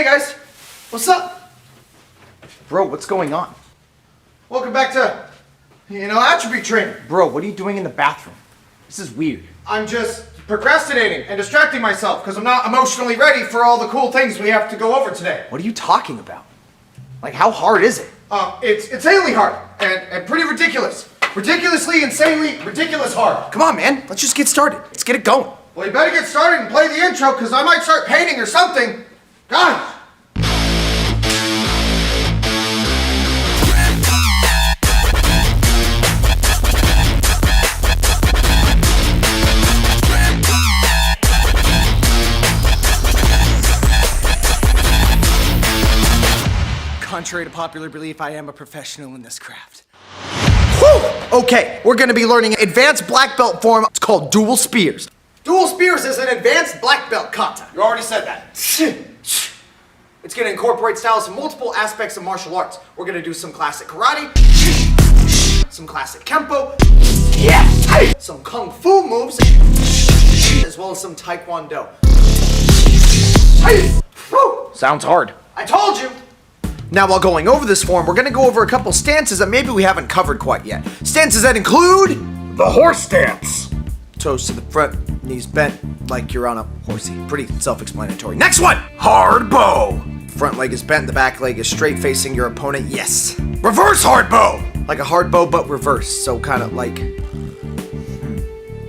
Hey guys, what's up? Bro, what's going on? Welcome back to, attribute training. Bro, what are you doing in the bathroom? This is weird. I'm just procrastinating and distracting myself because I'm not emotionally ready for all the cool things we have to go over today. What are you talking about? Like, how hard is it? It's insanely hard and pretty ridiculous. Ridiculously, insanely, ridiculous hard. Come on, man. Let's just get started. Let's get it going. Well, you better get started and play the intro because I might start painting or something. Guys! Contrary to popular belief, I am a professional in this craft. Whew! Okay, we're gonna be learning advanced black belt form. It's called dual spears. Dual spears is an advanced black belt kata. You already said that. It's gonna incorporate styles from multiple aspects of martial arts. We're gonna do some classic karate, some classic Kenpo, some kung fu moves, as well as some taekwondo. Sounds hard. I told you. Now, while going over this form, we're gonna go over a couple stances that maybe we haven't covered quite yet. Stances that include The horse stance. toes to the front, knees bent, like you're on a horsey. Pretty self-explanatory. Next one! Hard bow. Front leg is bent, the back leg is straight facing your opponent, yes. Reverse hard bow. Like a hard bow, but reversed, so kind of like...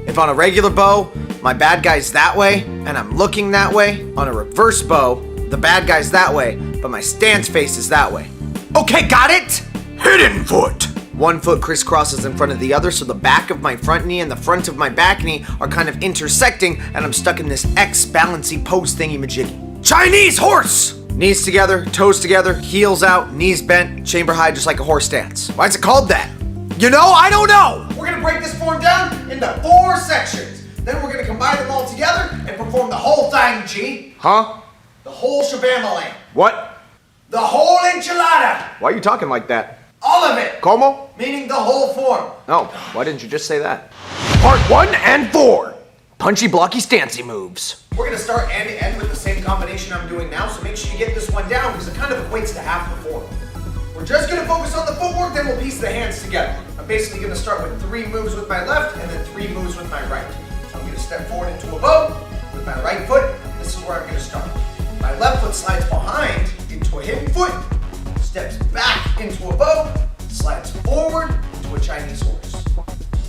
If on a regular bow, my bad guy's that way, and I'm looking that way, on a reverse bow, the bad guy's that way, but my stance face is that way. Okay, got it? Hidden foot. One foot crisscrosses in front of the other, so the back of my front knee and the front of my back knee are kind of intersecting, and I'm stuck in this X balancy pose thingy-majiggy. Chinese horse. Knees together, toes together, heels out, knees bent, chamber high, just like a horse stance. Why is it called that? You know, I don't know. We're gonna break this form down into 4 sections. Then we're gonna combine them all together and perform the whole thing, G. Huh? The whole shabamaland. What? The whole enchilada. Why are you talking like that? All of it. Como? Meaning the whole form. Oh, why didn't you just say that? Part 1 and 4. Punchy, blocky, stancy moves. We're gonna start end to end with the same combination I'm doing now, so make sure you get this one down because it kind of equates to half the form. We're just gonna focus on the footwork, then we'll piece the hands together. I'm basically gonna start with 3 moves with my left and then 3 moves with my right. So I'm gonna step forward into a bow with my right foot. This is where I'm gonna start. My left foot slides behind into a hidden foot, steps back into a bow, slides forward into a Chinese horse.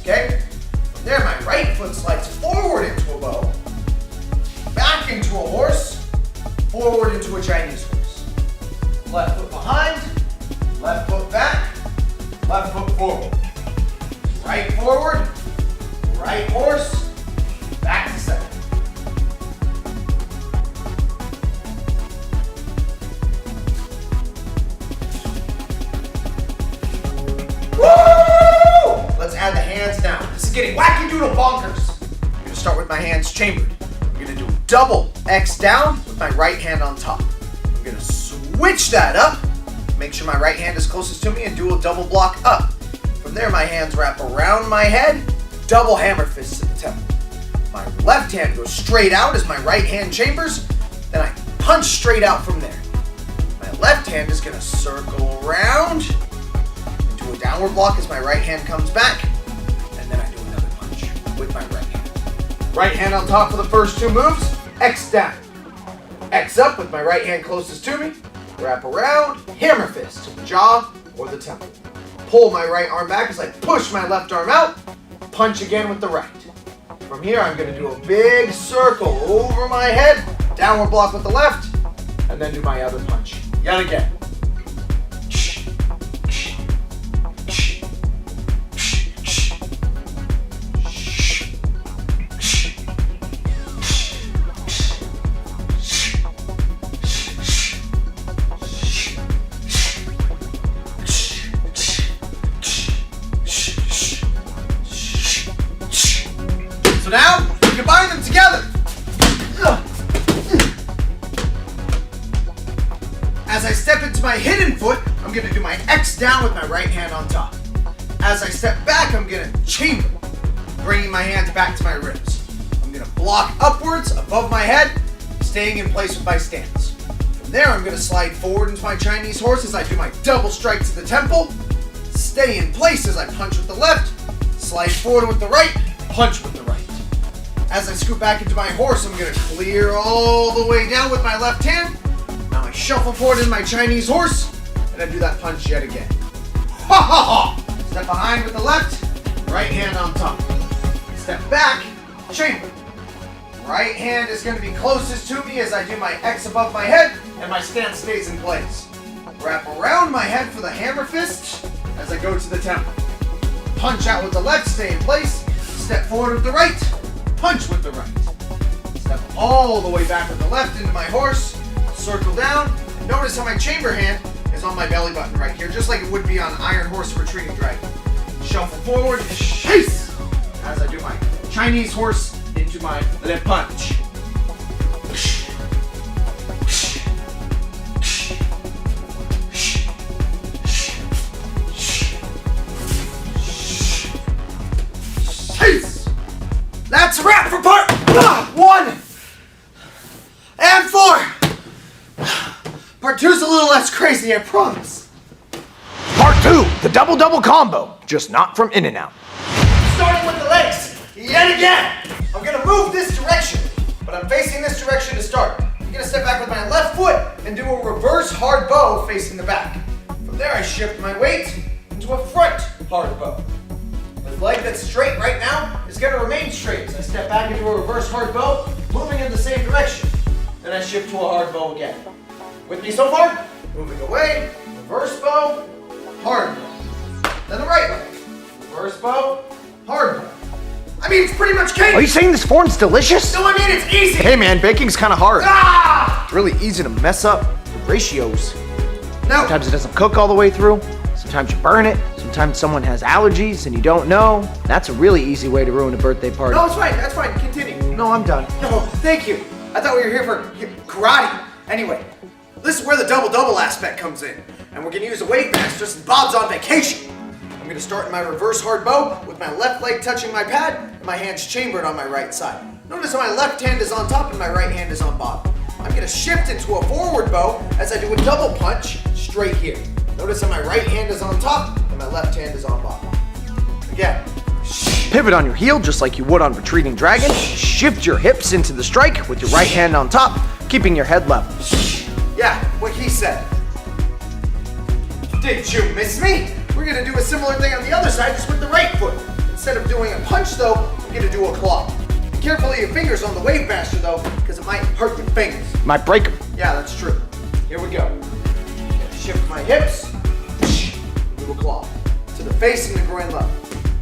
Okay? From there, my right foot slides forward into a bow, back into a horse, forward into a Chinese horse. Left foot behind, left foot back, left foot forward. Right forward, right horse, back to center. Let's add the hands now. This is getting wacky doodle bonkers. I'm gonna start with my hands chambered. I'm gonna do a double X down with my right hand on top. I'm gonna switch that up, make sure my right hand is closest to me and do a double block up. From there, my hands wrap around my head, double hammer fists at the temple. My left hand goes straight out as my right hand chambers, then I punch straight out from there. My left hand is gonna circle around, a downward block as my right hand comes back, and then I do another punch with my right hand. Right hand on top for the first 2 moves, X down. X up with my right hand closest to me, wrap around, hammer fist to the jaw or the temple. Pull my right arm back as I push my left arm out, punch again with the right. From here, I'm gonna do a big circle over my head, downward block with the left, and then do my other punch yet again. So now, we combine them together. As I step into my hidden foot, I'm gonna do my X down with my right hand on top. As I step back, I'm gonna chamber, bringing my hands back to my ribs. I'm gonna block upwards above my head, staying in place with my stance. From There, I'm going to slide forward into my Chinese horse as I do my double strike to the temple. Stay in place as I punch with the left. Slide forward with the right. Punch with the right. As I scoot back into my horse, I'm going to clear all the way down with my left hand. Now I shuffle forward into my Chinese horse, and I do that punch yet again. Ha ha ha! Step behind with the left. Right hand on top. Step back. Chamber. Right hand is going to be closest to me as I do my X above my head and my stance stays in place. Wrap around my head for the hammer fist as I go to the temple. Punch out with the left, stay in place. Step forward with the right, punch with the right. Step all the way back with the left into my horse, circle down. Notice how my chamber hand is on my belly button right here, just like it would be on Iron Horse Retreating Dragon. Shuffle forward, chase, as I do my Chinese horse into my left punch. That's a wrap for part 1 and 4. Part 2's a little less crazy, I promise. Part 2, the double combo, just not from In-N-Out. Starting with the legs, yet again. I'm gonna move this direction, but I'm facing this direction to start. I'm gonna step back with my left foot and do a reverse hard bow facing the back. From there, I shift my weight into a front hard bow. The leg that's straight right now is gonna remain straight. So I step back into a reverse hard bow, moving in the same direction. Then I shift to a hard bow again. With me so far? Moving away, reverse bow, hard bow. Then the right leg, reverse bow, hard bow. I mean, it's pretty much cake. Are you saying this form's delicious? No, I mean, it's easy. Hey man, baking's kind of hard. Ah! It's really easy to mess up the ratios. No. Sometimes it doesn't cook all the way through. Sometimes you burn it. Sometimes someone has allergies and you don't know. That's a really easy way to ruin a birthday party. No, it's fine. That's fine. Continue. No, I'm done. No, thank you. I thought we were here for karate. Anyway, this is where the double aspect comes in. And we're going to use a wave master since Bob's on vacation. I'm going to start in my reverse hard bow with my left leg touching my pad and my hands chambered on my right side. Notice how my left hand is on top and my right hand is on bottom. I'm going to shift into a forward bow as I do a double punch straight here. Notice how my right hand is on top and my left hand is on bottom. Again. Pivot on your heel just like you would on Retreating Dragon. Shift your hips into the strike with your right hand on top, keeping your head level. Yeah, what he said. Did you miss me? We're gonna do a similar thing on the other side, just with the right foot. Instead of doing a punch though, we're gonna do a claw. Be careful of your fingers on the wave master though, because it might hurt your fingers. Might break them. Yeah, that's true. Here we go. Shift my hips, do a claw. To the face and the groin level.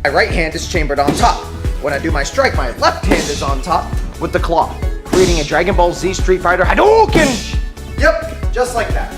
My right hand is chambered on top. When I do my strike, my left hand is on top with the claw, creating a Dragon Ball Z Street Fighter Hadouken! Yep, just like that.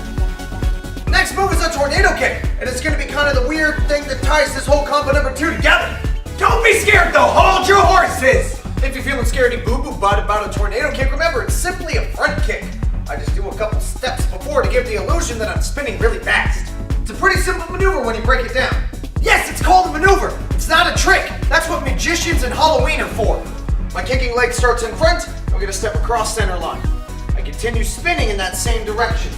Next move is a tornado kick, and it's gonna be kind of the weird thing that ties this whole combo number 2 together. Don't be scared though, hold your horses! If you're feeling scaredy boo-boo butt about a tornado kick, remember it's simply a front kick. I just do a couple steps before to give the illusion that I'm spinning really fast. It's a pretty simple maneuver when you break it down. Yes, it's called a maneuver. It's not a trick. That's what magicians and Halloween are for. My kicking leg starts in front. I'm gonna step across center line. I continue spinning in that same direction.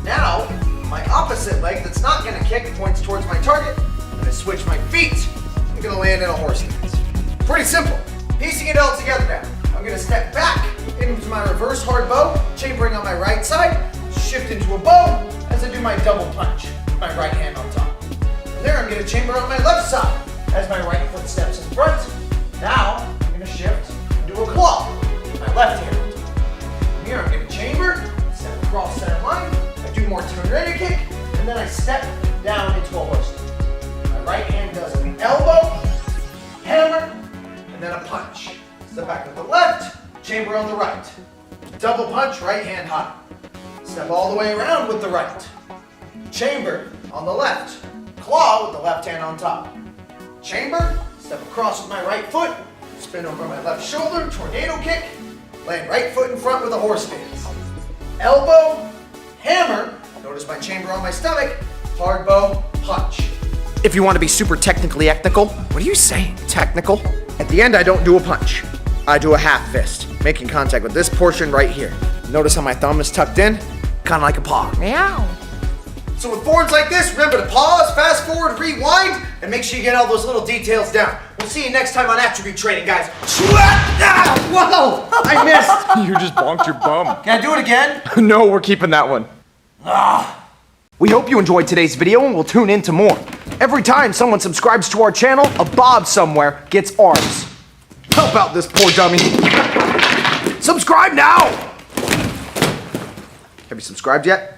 Now, my opposite leg that's not gonna kick points towards my target. I'm gonna switch my feet. I'm gonna land in a horse stance. Pretty simple. Piecing it all together now. I'm gonna step back into my reverse hard bow, chambering on my right side, shift into a bow as I do my double punch with my right hand on top. From there, I'm gonna chamber on my left side as my right foot steps in front. Now, I'm gonna shift and do a claw with my left hand on top. From here, I'm gonna chamber, step across center line, I do more tornado kick, and then I step down into a horse stance. My right hand does an elbow, hammer, and then a punch. Step back with the left, chamber on the right. Double punch, right hand high. Step all the way around with the right. Chamber on the left. Claw with the left hand on top. Chamber, step across with my right foot, spin over my left shoulder, tornado kick, land right foot in front with a horse stance. Elbow, hammer, notice my chamber on my stomach, hard bow, punch. If you want to be super technically ethnical, what are you saying? Technical? At the end, I don't do a punch. I do a half fist, making contact with this portion right here. Notice how my thumb is tucked in? kind of like a paw. Meow. So with forms like this, remember to pause, fast forward, rewind, and make sure you get all those little details down. We'll see you next time on attribute training, guys. Whoa! I missed. You just bonked your bum. Can I do it again? No, we're keeping that one. We hope you enjoyed today's video and we'll tune in to more. Every time someone subscribes to our channel, a Bob somewhere gets ours. Help out this poor dummy. Subscribe now! Have you subscribed yet?